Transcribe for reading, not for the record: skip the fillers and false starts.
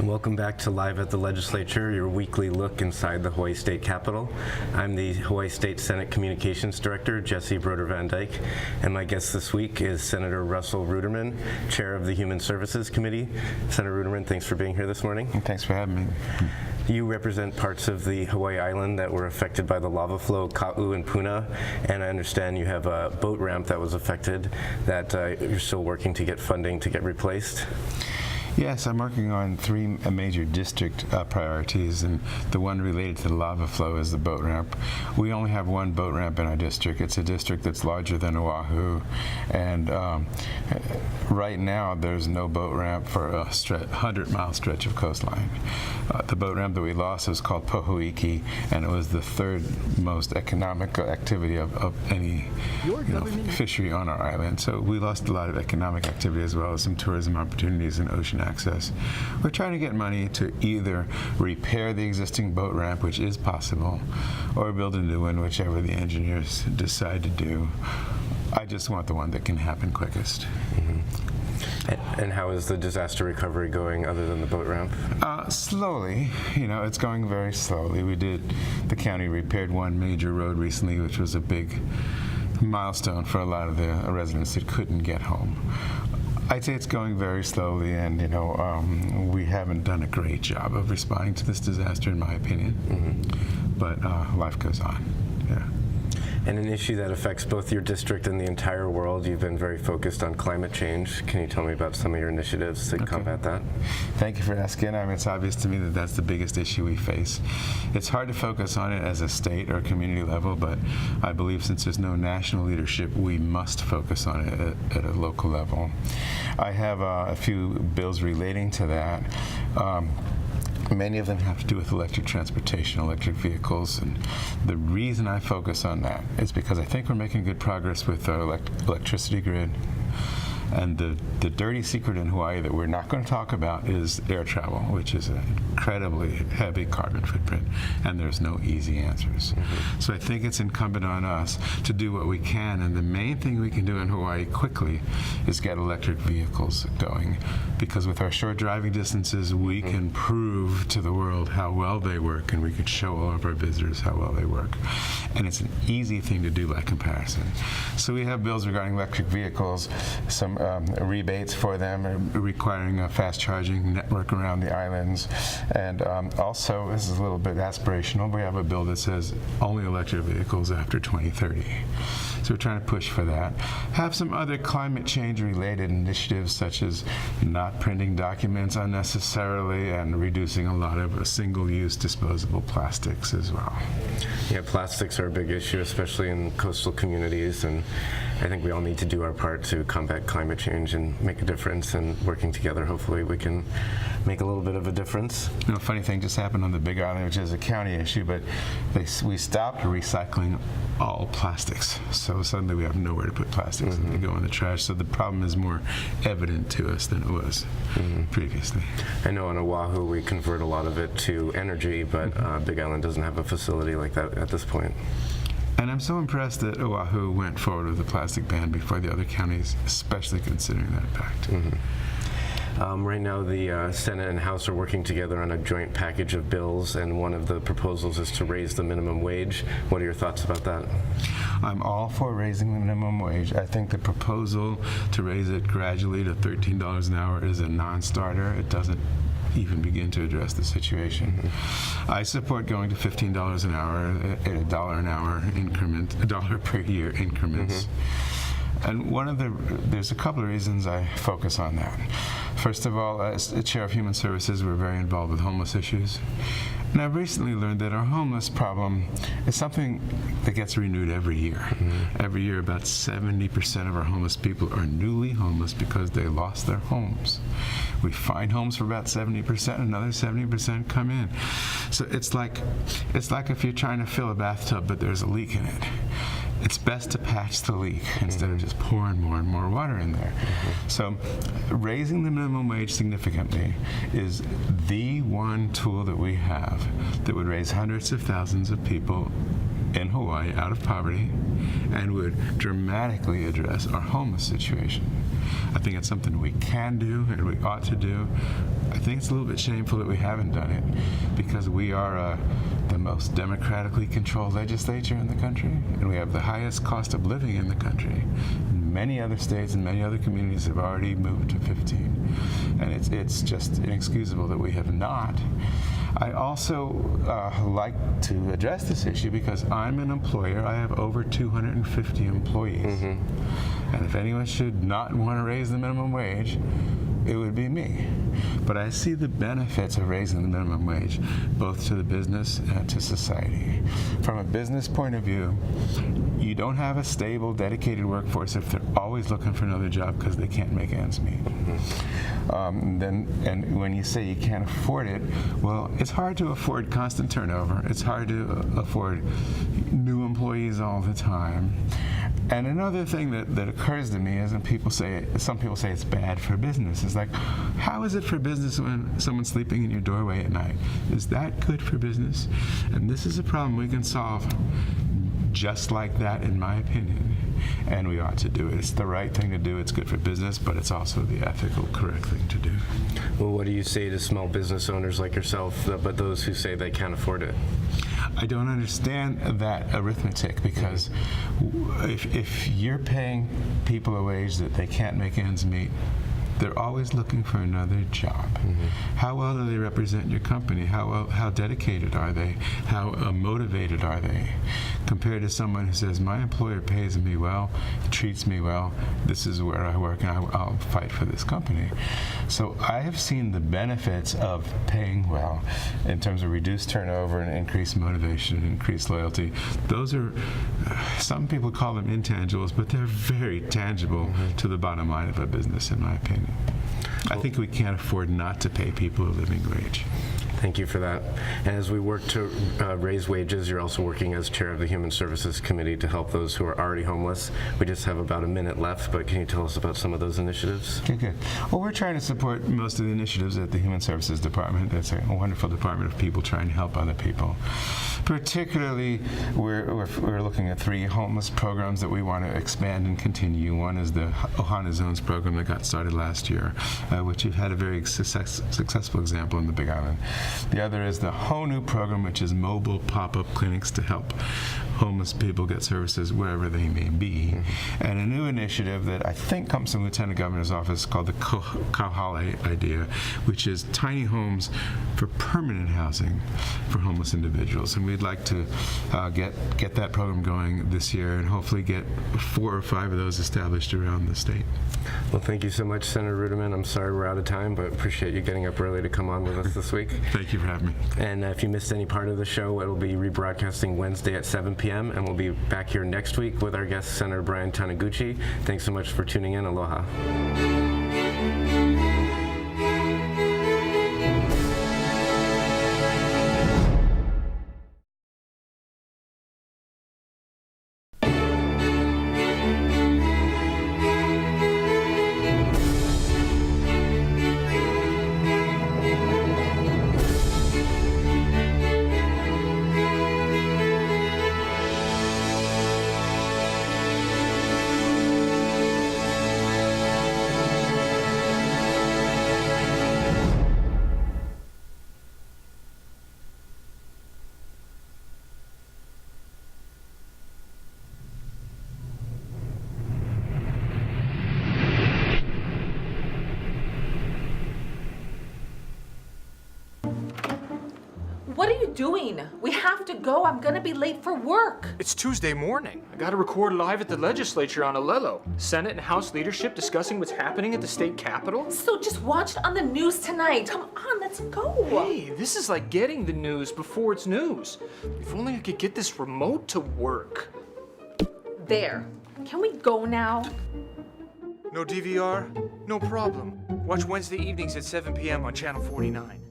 Welcome back to Live at the Legislature, your weekly look inside the Hawaii State Capitol. I'm the Hawaii State Senate Communications Director, Jesse Broder-Van Dyke, and my guest this week is Senator Russel Ruderman, Chair of the Human Services Committee. Senator Ruderman, thanks for being here this morning. Thanks for having me. You represent parts of the Hawaii Island that were affected by the lava flow, Ka'u and Puna, and I understand you have a boat ramp that was affected that you're still working to get funding to get replaced. Yes, I'm working on three major district priorities, and the one related to the lava flow is the boat ramp. We only have one boat ramp in our district. It's a district that's larger than Oahu, and right now there's no boat ramp for a 100-mile stretch of coastline. The boat ramp that we lost is called Pohoiki, and it was the third most economical activity of any fishery on our island. So we lost a lot of economic activity as well as some tourism opportunities and ocean access. We're trying to get money to either repair the existing boat ramp, which is possible, or build a new one, whichever the engineers decide to do. I just want the one that can happen quickest. Mm-hmm. And how is the disaster recovery going other than the boat ramp? Slowly. It's going very slowly. The county repaired one major road recently, which was a big milestone for a lot of the residents that couldn't get home. I'd say it's going very slowly, and we haven't done a great job of responding to this disaster, in my opinion. Mm-hmm. But life goes on. Yeah. And an issue that affects both your district and the entire world, you've been very focused on climate change. Can you tell me about some of your initiatives to combat that? Thank you for asking. It's obvious to me that that's the biggest issue we face. It's hard to focus on it as a state or community level, but I believe since there's no national leadership, we must focus on it at a local level. I have a few bills relating to that. Many of them have to do with electric transportation, electric vehicles, and the reason I focus on that is because I think we're making good progress with our electricity grid. And the dirty secret in Hawaii that we're not going to talk about is air travel, which is an incredibly heavy carbon footprint, and there's no easy answers. Mm-hmm. So I think it's incumbent on us to do what we can, and the main thing we can do in Hawaii quickly is get electric vehicles going, because with our short driving distances, we can prove to the world how well they work, and we can show all of our visitors how well they work. And it's an easy thing to do by comparison. So we have bills regarding electric vehicles, some rebates for them, requiring a fast charging network around the islands. And also, this is a little bit aspirational, we have a bill that says only electric vehicles after 2030. So we're trying to push for that. Have some other climate change related initiatives, such as not printing documents unnecessarily and reducing a lot of single-use disposable plastics as well. Yeah, plastics are a big issue, especially in coastal communities, and I think we all need to do our part to combat climate change and make a difference, and working together, hopefully we can make a little bit of a difference. A funny thing just happened on the Big Island, which is a county issue, but we stopped recycling all plastics. So suddenly we have nowhere to put plastics, and they go in the trash. So the problem is more evident to us than it was previously. I know on Oahu we convert a lot of it to energy, but Big Island doesn't have a facility like that at this point. And I'm so impressed that Oahu went forward with the plastic ban before the other counties, especially considering that fact. Mm-hmm. Right now, the Senate and House are working together on a joint package of bills, and one of the proposals is to raise the minimum wage. What are your thoughts about that? I'm all for raising the minimum wage. I think the proposal to raise it gradually to $13 an hour is a non-starter. It doesn't even begin to address the situation. Mm-hmm. I support going to $15 an hour at $1 an hour increment, $1 per year increments. Mm-hmm. And there's a couple of reasons I focus on that. First of all, as the Chair of Human Services, we're very involved with homeless issues. And I've recently learned that our homeless problem is something that gets renewed every year. Mm-hmm. Every year, about 70% of our homeless people are newly homeless because they lost their homes. We find homes for about 70%, another 70% come in. So it's like if you're trying to fill a bathtub, but there's a leak in it. It's best to patch the leak instead of just pouring more and more water in there. Mm-hmm. So raising the minimum wage significantly is the one tool that we have that would raise hundreds of thousands of people in Hawaii out of poverty and would dramatically address our homeless situation. I think it's something we can do and we ought to do. I think it's a little bit shameful that we haven't done it because we are the most democratically controlled legislature in the country, and we have the highest cost of living in the country. Many other states and many other communities have already moved to 15, and it's just inexcusable that we have not. I also like to address this issue because I'm an employer. I have over 250 employees, and if anyone should not want to raise the minimum wage, it would be me. But I see the benefits of raising the minimum wage, both to the business and to society. From a business point of view, you don't have a stable, dedicated workforce if they're always looking for another job because they can't make ends meet. And when you say you can't afford it, well, it's hard to afford constant turnover. It's hard to afford new employees all the time. And another thing that occurs to me is when some people say it's bad for business. It's like, how is it for business when someone's sleeping in your doorway at night? Is that good for business? And this is a problem we can solve just like that, in my opinion. And we ought to do it. It's the right thing to do. It's good for business, but it's also the ethical, correct thing to do. Well, what do you say to small business owners like yourself, but those who say they can't afford it? I don't understand that arithmetic because if you're paying people a wage that they can't make ends meet, they're always looking for another job. How well do they represent your company? How dedicated are they? How motivated are they? Compared to someone who says, my employer pays me well, treats me well, this is where I work and I'll fight for this company. So I have seen the benefits of paying well in terms of reduced turnover and increased motivation and increased loyalty. Those are, some people call them intangibles, but they're very tangible to the bottom line of a business, in my opinion. I think we can't afford not to pay people a living wage. Thank you for that. And as we work to raise wages, you're also working as chair of the Human Services Committee to help those who are already homeless. We just have about a minute left, but can you tell us about some of those initiatives? Okay, good. Well, we're trying to support most of the initiatives at the Human Services Department. That's a wonderful department of people trying to help other people. Particularly, we're looking at 3 homeless programs that we want to expand and continue. One is the Ohana Zones program that got started last year, which you've had a very successful example in the Big Island. The other is the HONU program, which is mobile pop-up clinics to help homeless people get services wherever they may be. And a new initiative that I think comes from the Lieutenant Governor's office called the Hawai'i idea, which is tiny homes for permanent housing for homeless individuals. And we'd like to get that program going this year and hopefully get 4 or 5 of those established around the state. Well, thank you so much, Senator Ruderman. I'm sorry we're out of time, but appreciate you getting up early to come on with us this week. Thank you for having me. And if you missed any part of the show, it will be rebroadcasting Wednesday at 7 p.m. and we'll be back here next week with our guest, Senator Brian Taniguchi. Thanks so much for tuning in. Aloha. What are you doing? We have to go. I'm gonna be late for work. It's Tuesday morning. I gotta record live at the Legislature on Alelo. Senate and House leadership discussing what's happening at the state capitol. So just watch it on the news tonight. Come on, let's go. Hey, this is like getting the news before it's news. If only I could get this remote to work. There. Can we go now? No DVR? No problem. Watch Wednesday evenings at 7 p.m. on Channel 49.